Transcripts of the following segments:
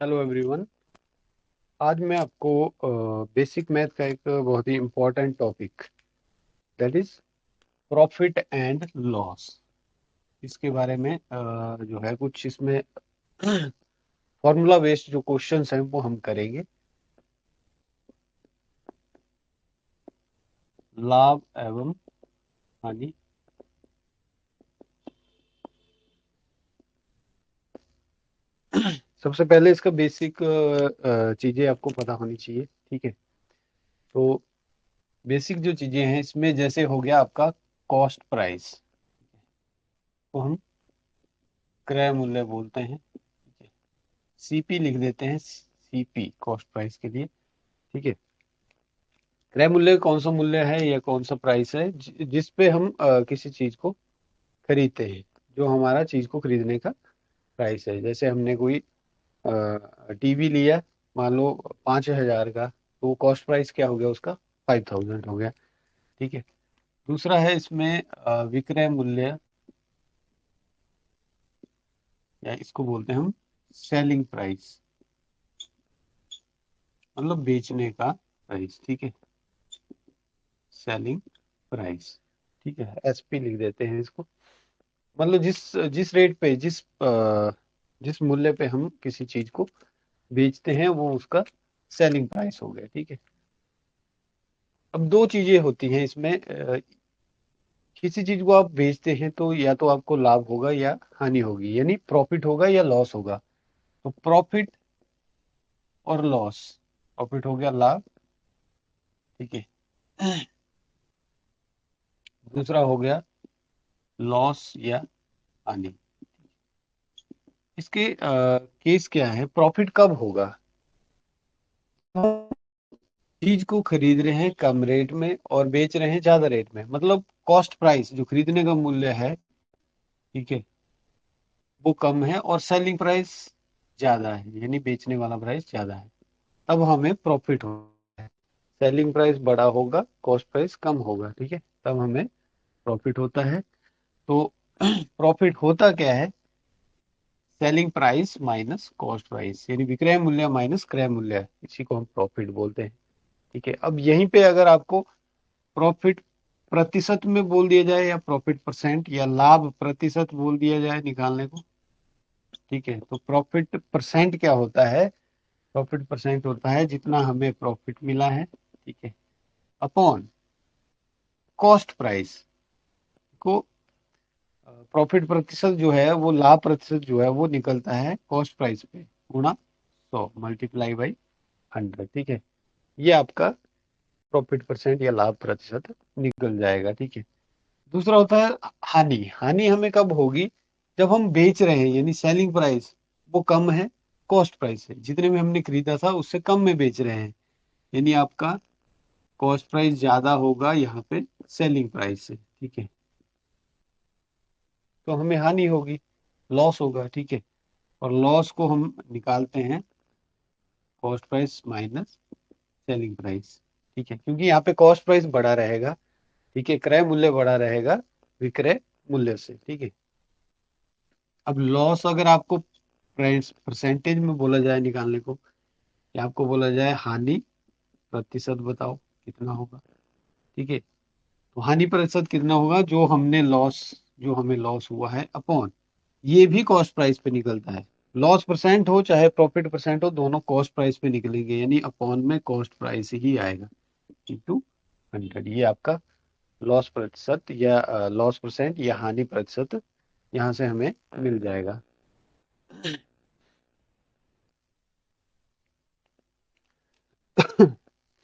Hello everyone. आज मैं आपको बेसिक मैथ का एक बहुत ही important topic that is profit and loss, इसके बारे में जो है कुछ इसमें फॉर्मूला बेस्ड जो क्वेश्चंस हैं वो हम करेंगे। लाभ एवं हानि। सबसे पहले इसका बेसिक चीजें आपको पता होनी चाहिए, ठीक है। तो बेसिक जो चीजें हैं इसमें जैसे हो गया आपका कॉस्ट प्राइस, तो हम क्रय मूल्य बोलते हैं। सीपी लिख देते हैं, सीपी कॉस्ट प्राइस के लिए, ठीक है। क्रय मूल्य कौन सा मूल्य है या कौन सा प्राइस है जिस पे हम किसी चीज को खरीदते हैं, जो हमारा चीज को खरीदने का प्राइस है। जैसे हमने कोई टीवी लिया, मान लो 5,000 का, तो कॉस्ट प्राइस क्या हो गया उसका? 5,000 हो गया, ठीक है। दूसरा है इसमें विक्रय मूल्य, या इसको बोलते हैं हम सेलिंग प्राइस, मतलब बेचने का प्राइस, ठीक है। सेलिंग प्राइस, ठीक है, एसपी लिख देते हैं इसको। मतलब जिस जिस रेट पे, जिस मूल्य पे हम किसी चीज को बेचते हैं वो उसका सेलिंग प्राइस हो गया, ठीक है। अब दो चीजें होती हैं इसमें, किसी चीज को आप बेचते हैं तो या तो आपको लाभ होगा या हानि होगी, यानी प्रॉफिट होगा या लॉस होगा। तो प्रॉफिट और लॉस, प्रॉफिट हो गया लाभ, ठीक है। दूसरा हो गया लॉस या हानि। इसके केस क्या है? प्रॉफिट कब होगा? चीज को खरीद रहे हैं कम रेट में और बेच रहे हैं ज्यादा रेट में, मतलब कॉस्ट प्राइस जो खरीदने का मूल्य है, ठीक है, वो कम है और सेलिंग प्राइस ज्यादा है, यानी बेचने वाला प्राइस ज्यादा है, तब हमें प्रॉफिट होगा। सेलिंग प्राइस बड़ा होगा, कॉस्ट प्राइस कम होगा, ठीक है, तब हमें प्रॉफिट होता है। तो प्रॉफिट होता क्या है? Selling price minus cost price, यानी विक्रय मूल्य माइनस क्रय मूल्य, इसी को हम प्रॉफिट बोलते हैं, ठीक है। अब यहीं पे अगर आपको प्रॉफिट प्रतिशत में बोल दिया जाए, या प्रॉफिट परसेंट, या लाभ प्रतिशत बोल दिया जाए निकालने को, ठीक है, तो प्रॉफिट परसेंट क्या होता है? प्रॉफिट परसेंट होता है जितना हमें प्रॉफिट मिला है, ठीक है, अपॉन कॉस्ट प्राइस को। प्रॉफिट प्रतिशत जो है वो लाभ प्रतिशत जो है वो निकलता है कॉस्ट प्राइस पे गुणा 100 मल्टीप्लाई बाई 100, ठीक है। ये आपका प्रॉफिट परसेंट या लाभ प्रतिशत निकल जाएगा, ठीक है। दूसरा होता है हानि। हानि हमें कब होगी? जब हम बेच रहे हैं, यानी सेलिंग प्राइस वो कम है कॉस्ट प्राइस से, जितने में हमने खरीदा था उससे कम में बेच रहे हैं, यानी आपका कॉस्ट प्राइस ज्यादा होगा यहाँ पे सेलिंग प्राइस से, ठीक है, तो हमें हानि होगी, लॉस होगा, ठीक है। और लॉस को हम निकालते हैं cost price minus selling price, ठीक है, क्योंकि यहाँ पे कॉस्ट प्राइस बड़ा रहेगा, ठीक है, क्रय मूल्य बड़ा रहेगा विक्रय मूल्य से, ठीक है। अब लॉस अगर आपको परसेंटेज में बोला जाए निकालने को, या आपको बोला जाए हानि प्रतिशत बताओ कितना होगा, ठीक है, तो हानि प्रतिशत कितना होगा? जो हमने लॉस, जो हमें लॉस हुआ है अपॉन, ये भी कॉस्ट प्राइस पे निकलता है। लॉस परसेंट हो चाहे प्रॉफिट परसेंट हो, दोनों कॉस्ट प्राइस पे निकलेंगे, यानी अपॉन में कॉस्ट प्राइस ही आएगा इंटू 100। ये आपका लॉस प्रतिशत या लॉस परसेंट या हानि प्रतिशत यहाँ से हमें मिल जाएगा।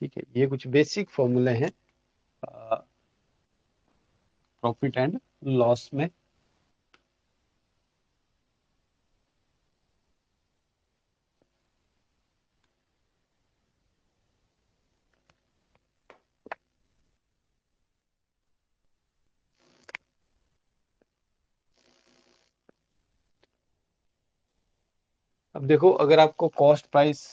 ठीक है, ये कुछ बेसिक फॉर्मूले हैं प्रॉफिट एंड लॉस में। अब देखो, अगर आपको कॉस्ट प्राइस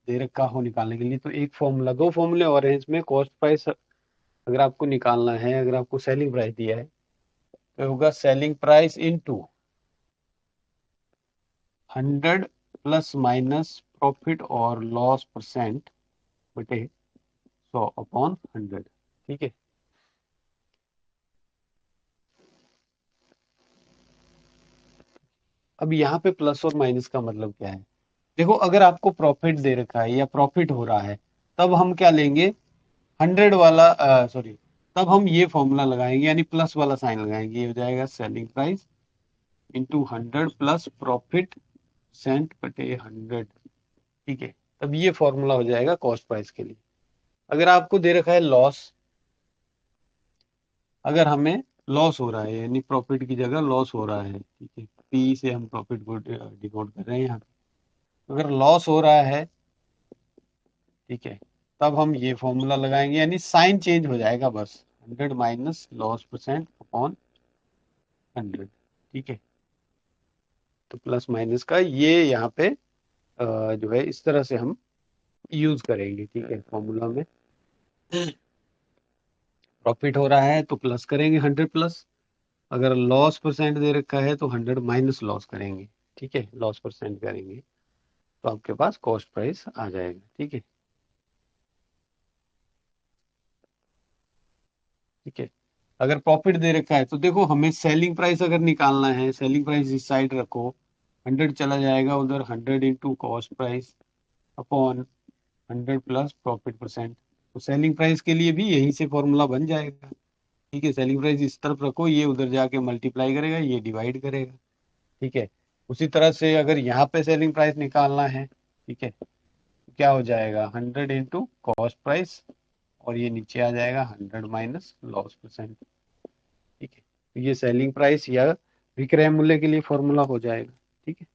दे रखा हो निकालने के लिए, तो एक फॉर्मूला, दो फॉर्मूले और हैं इसमें। कॉस्ट प्राइस अगर आपको निकालना है, अगर आपको सेलिंग प्राइस दिया है, तो होगा selling price into 100 plus minus profit और लॉस परसेंट बटे 100/100। ठीक है। अब यहाँ पे प्लस और माइनस का मतलब क्या है? देखो, अगर आपको प्रॉफिट दे रखा है या प्रॉफिट हो रहा है, तब हम क्या लेंगे? 100 वाला, सॉरी, तब हम ये फॉर्मूला लगाएंगे, यानी प्लस वाला साइन लगाएंगे। ये हो जाएगा selling price into 100 plus profit cent बटे 100। ठीक है। तब ये फॉर्मूला हो जाएगा कॉस्ट प्राइस के लिए। अगर आपको दे रखा है लॉस, अगर हमें लॉस हो रहा है, यानी प्रॉफिट की जगह लॉस हो रहा है, ठीक है, पी से हम प्रॉफिट को डिनोट कर रहे हैं यहाँ पे। अगर लॉस हो रहा है, ठीक है, तब हम ये फॉर्मूला लगाएंगे, यानी साइन चेंज हो जाएगा बस। 100 माइनस लॉस परसेंट अपॉन 100। ठीक है। तो प्लस माइनस का ये यहाँ पे जो है इस तरह से हम यूज करेंगे। ठीक है। फॉर्मूला में प्रॉफिट हो रहा है तो प्लस करेंगे 100 प्लस, अगर लॉस परसेंट दे रखा है तो 100 माइनस लॉस करेंगे। ठीक है। लॉस परसेंट करेंगे तो आपके पास कॉस्ट प्राइस आ जाएगा। ठीक है। ठीक है। अगर प्रॉफिट दे रखा है तो देखो, हमें सेलिंग प्राइस अगर निकालना है, सेलिंग प्राइस इस साइड रखो, 100 चला जाएगा उधर, 100 into cost price upon 100 plus profit percent. तो सेलिंग प्राइस के लिए भी यहीं से फॉर्मूला बन जाएगा। ठीक है। सेलिंग प्राइस इस तरफ रखो, ये उधर जाके मल्टीप्लाई करेगा, ये डिवाइड करेगा। ठीक है। उसी तरह से अगर यहाँ पे सेलिंग प्राइस निकालना है, ठीक है, तो क्या हो जाएगा? 100 इंटू कॉस्ट प्राइस, और ये नीचे आ जाएगा 100 माइनस लॉस परसेंट। ठीक है। तो ये सेलिंग प्राइस या विक्रय मूल्य के लिए फॉर्मूला हो जाएगा। ठीक है।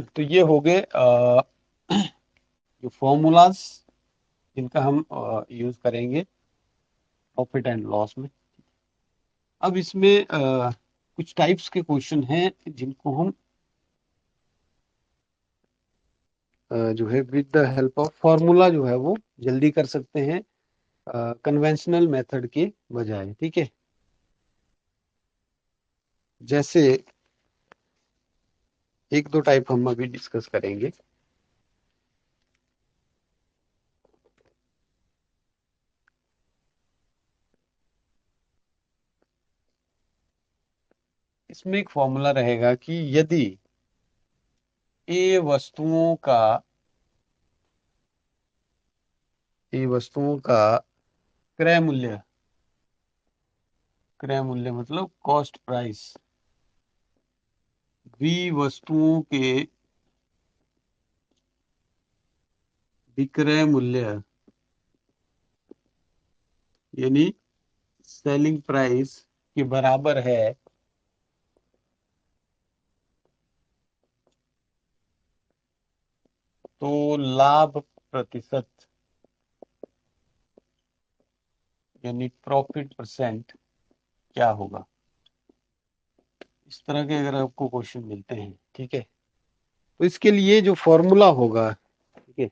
तो ये हो गए जो फॉर्मूलाज जिनका हम यूज करेंगे प्रॉफिट एंड लॉस में। अब इसमें कुछ टाइप्स के क्वेश्चन हैं जिनको हम जो है with the help of formula जो है वो जल्दी कर सकते हैं, कन्वेंशनल मेथड के बजाय। ठीक है। जैसे एक दो टाइप हम अभी डिस्कस करेंगे। इसमें एक फॉर्मूला रहेगा कि यदि ए वस्तुओं का क्रय मूल्य, क्रय मूल्य मतलब कॉस्ट प्राइस, बी वस्तुओं के विक्रय मूल्य यानी सेलिंग प्राइस के बराबर है, तो लाभ प्रतिशत यानी प्रॉफिट परसेंट क्या होगा? इस तरह के अगर आपको क्वेश्चन मिलते हैं, ठीक है, तो इसके लिए जो फॉर्मूला होगा, ठीक है,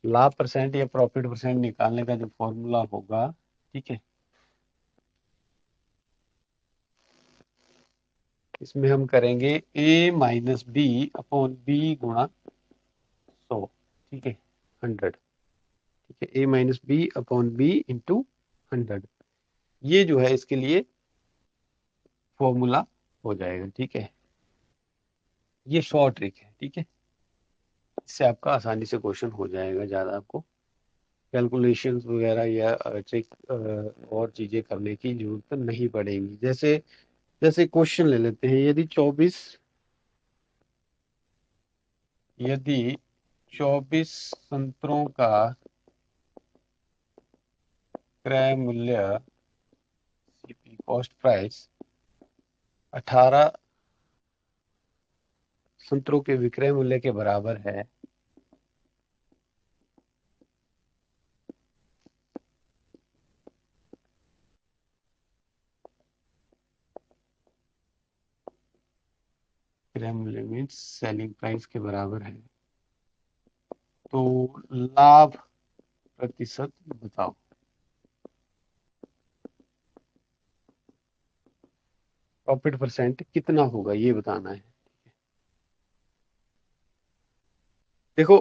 लाभ परसेंट या प्रॉफिट परसेंट निकालने का जो फॉर्मूला होगा, ठीक है, इसमें हम करेंगे A minus B upon B गुणा 100। ठीक है। 100। ठीक है। A minus B upon B into 100, ये जो है इसके लिए फॉर्मूला हो जाएगा। ठीक है। ये शॉर्ट ट्रिक है। ठीक है। इससे आपका आसानी से क्वेश्चन हो जाएगा, ज़्यादा आपको कैलकुलेशंस वगैरह या ट्रिक और चीज़ें करने की जरूरत नहीं पड़ेगी। जैसे जैसे क्वेश्चन ले लेते हैं, यदि 24 संतरों का क्रय मूल्य सीपी कॉस्ट प्राइस 18 संतरों के विक्रय मूल्य के बराबर है, क्रय मूल्य मीन्स सेलिंग प्राइस के बराबर है, तो लाभ प्रतिशत बताओ। प्रॉफिट परसेंट कितना होगा ये बताना है। देखो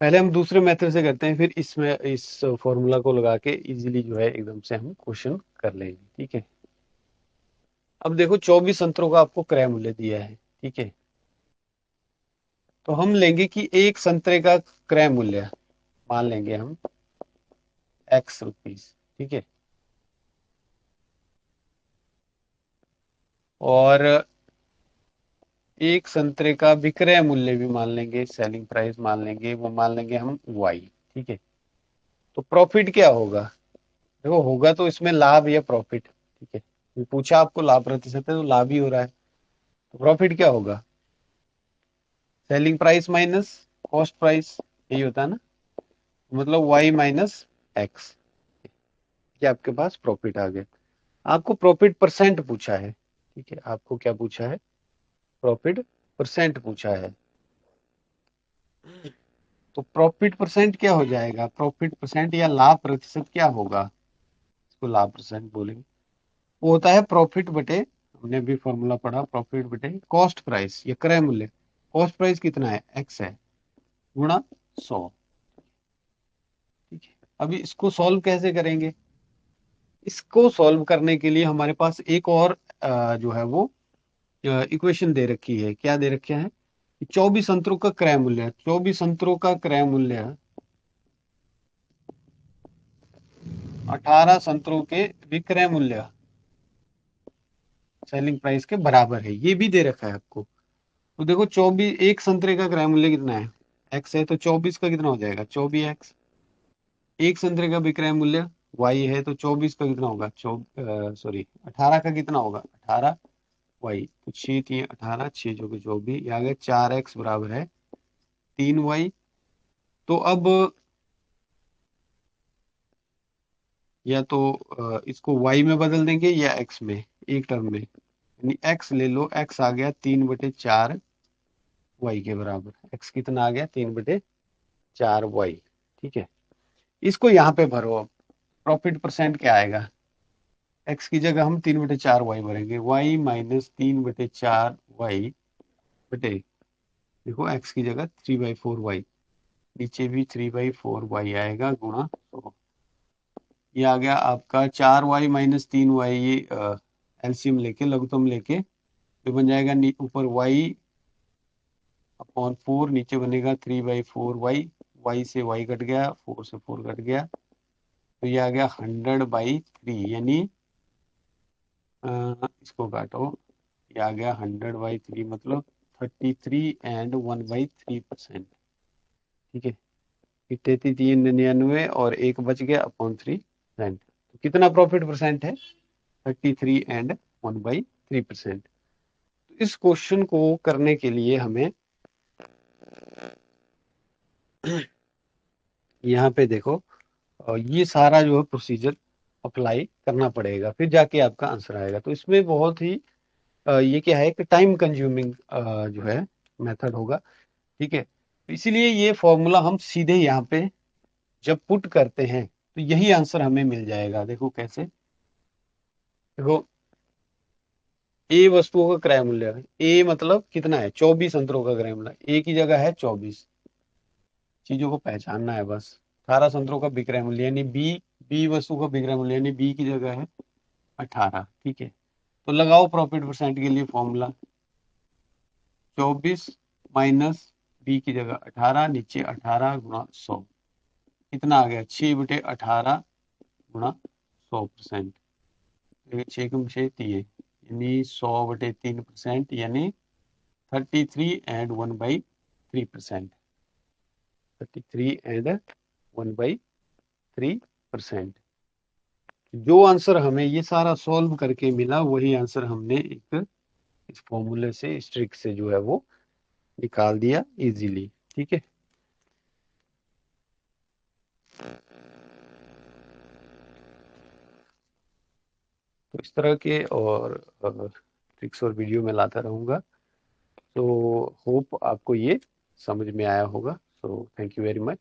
पहले हम दूसरे मेथड से करते हैं, फिर इसमें इस फॉर्मूला को लगा के इजीली जो है एकदम से हम क्वेश्चन कर लेंगे। ठीक है। अब देखो 24 संतरों का आपको क्रय मूल्य दिया है। ठीक है। तो हम लेंगे कि एक संतरे का क्रय मूल्य मान लेंगे हम ₹X। ठीक है। और एक संतरे का विक्रय मूल्य भी मान लेंगे, सेलिंग प्राइस मान लेंगे, वो मान लेंगे हम Y। ठीक है। तो प्रॉफिट क्या होगा? देखो होगा तो इसमें लाभ या प्रॉफिट। ठीक है। ये पूछा आपको लाभ प्रतिशत है तो लाभ ही हो रहा है। तो प्रॉफिट क्या होगा? Selling price minus cost price, यही होता है ना। मतलब Y माइनस एक्स, ये आपके पास प्रॉफिट आ गया। आपको प्रॉफिट परसेंट पूछा है। ठीक है। आपको क्या पूछा है? प्रॉफिट परसेंट पूछा है। तो प्रॉफिट परसेंट क्या हो जाएगा? प्रॉफिट परसेंट या लाभ प्रतिशत क्या होगा? इसको लाभ परसेंट बोलेंगे। वो होता है प्रॉफिट बटे, हमने भी फॉर्मूला पढ़ा, प्रॉफिट बटे कॉस्ट प्राइस या क्रय मूल्य। कॉस्ट प्राइस कितना है? एक्स है, गुणा 100। ठीक है। अभी इसको सॉल्व कैसे करेंगे? इसको सॉल्व करने के लिए हमारे पास एक और जो है वो इक्वेशन दे रखी है। क्या दे रखा है? 24 संतरों का क्रय मूल्य, 24 संतरों का क्रय मूल्य 18 संतरों के विक्रय मूल्य सेलिंग प्राइस के बराबर है, ये भी दे रखा है आपको। तो देखो 24, एक संतरे का क्रय मूल्य कितना है? एक्स है, तो 24 का कितना हो जाएगा? 24x। एक संतरे का विक्रय मूल्य वाई है, तो 24 का कितना होगा? सॉरी 18 का कितना होगा? 18 वाई। तो 6×3 = 18, 6×4 = 24, ये आ गया 4x बराबर है 3y। तो अब या तो इसको y में बदल देंगे या x में, एक टर्म में, यानी x ले लो। x आ गया 3/4 y के बराबर। x कितना आ गया? 3/4 y। ठीक है। इसको यहाँ पे भरो। अब प्रॉफिट परसेंट क्या आएगा? x की जगह हम 3/4 y भरेंगे, y माइनस 3/4 y बटे, देखो x की जगह 3/4 y, नीचे भी 3/4 y आएगा, गुणा 100। ये आ गया आपका 4y माइनस 3y, ये एलसीएम लेके लघुत्तम लेके तो बन जाएगा ऊपर y अपॉन 4, नीचे बनेगा 3/4 y से y कट गया, 4 से 4 कट गया, तो ये आ गया 100/3, यानी इसको काटो, ये आ गया 100/3, मतलब 33 and 1/3%। ठीक है। 33 99 और एक बच गया अपॉन 3%। तो कितना प्रॉफिट परसेंट है? 33 and 1/3%। इस क्वेश्चन को करने के लिए हमें यहाँ पे देखो ये सारा जो है प्रोसीजर अप्लाई करना पड़ेगा, फिर जाके आपका आंसर आएगा। तो इसमें बहुत ही ये क्या है कि टाइम कंज्यूमिंग जो है मेथड होगा। ठीक है। इसीलिए ये फॉर्मूला हम सीधे यहाँ पे जब पुट करते हैं तो यही आंसर हमें मिल जाएगा। देखो कैसे। देखो ए वस्तुओं का क्रय मूल्य है, ए मतलब कितना है? 24 अंतरों का क्रय मूल्य, ए की जगह है 24, चीजों को पहचानना है बस। 18 संतरों का विक्रय मूल्य यानी बी, बी वस्तु का विक्रय मूल्य यानी बी की जगह है 18। ठीक है। तो लगाओ प्रॉफिट परसेंट के लिए फॉर्मूला, 24 माइनस बी की जगह 18, नीचे 18 गुणा 100, कितना आ गया? 6/18 गुणा 100%। 6×6 = 3, यानी 100/3%, यानी 33 and 1/3%। 33 and 1/3%। जो आंसर हमें ये सारा सॉल्व करके मिला वही आंसर हमने एक इस फॉर्मूले से, इस ट्रिक से जो है वो निकाल दिया इजीली। ठीक है। तो इस तरह के और ट्रिक्स और वीडियो में लाता रहूंगा। तो होप आपको ये समझ में आया होगा। So thank you very much.